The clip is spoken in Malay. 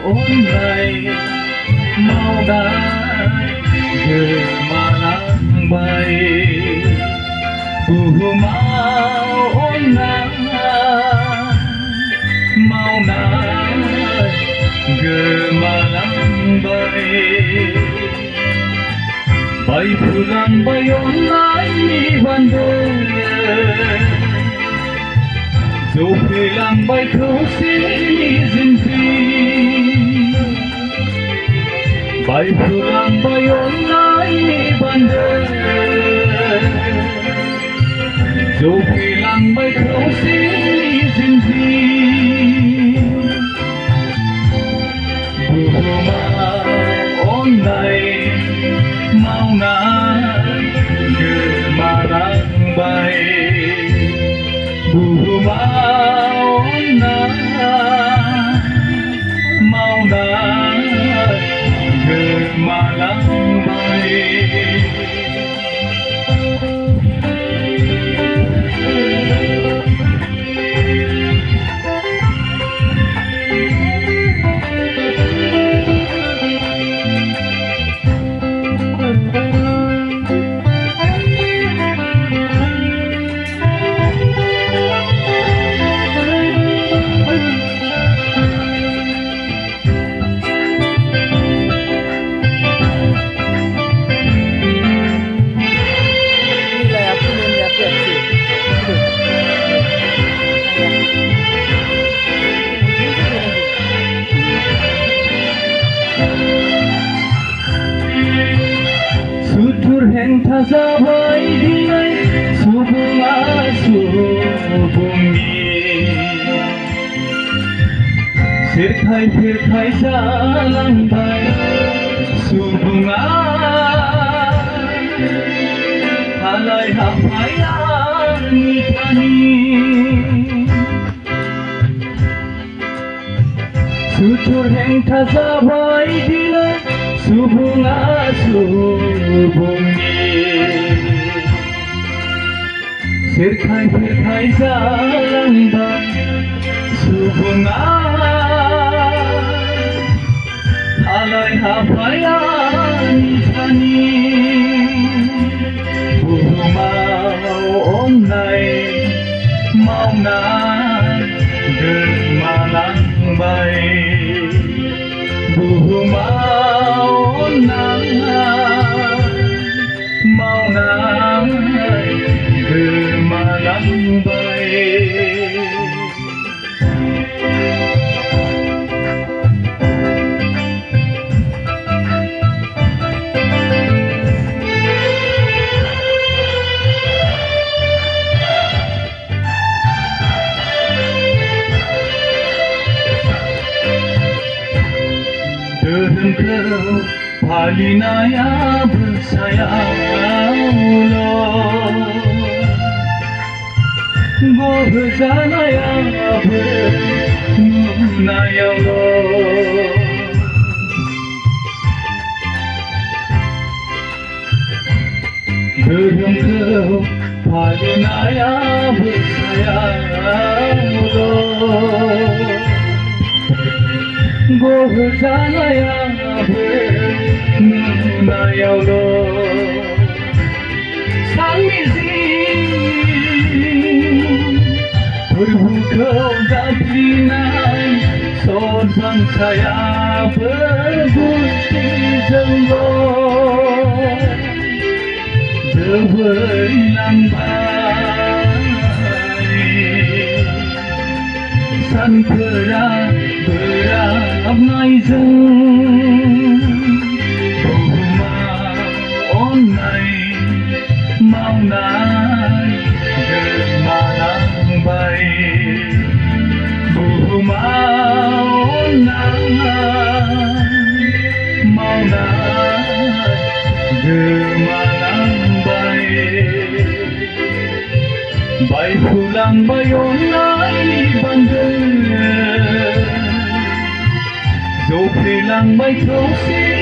online maudai gemalambai mau online maudai gemalambai bai pulang bai online bandung dù khi lang bay thấu xin dinh phi bay pulang bay online bandar dù khi lang bay thấu xin dinh phi Buhuma online mau nai gemalang bay Buhuma mau naik gemalambai Heng tazabai dinai subunga subungi Sirkai salang bai subunga Halai hapai nitani Sutur heng tazabai dinai subunga subungi Sirkai salang bai subunga Halai hapai nitani Buhuma online mau naik gemalang bai Buhuma mau naik gemalambai Engkau palinaya bersayang Go bersanaya bernaya Engkau palinaya bersayang Go bersanaya bernaya Sang Berbuka gabrinan Sodang saya bergusti zenggo Berbelang baik San perang berab nai zeng Buhuma online mau naik gemalang bai Buhuma online mau naik gemalang bai Bai pulang bai online bandar Zo pulang bai terus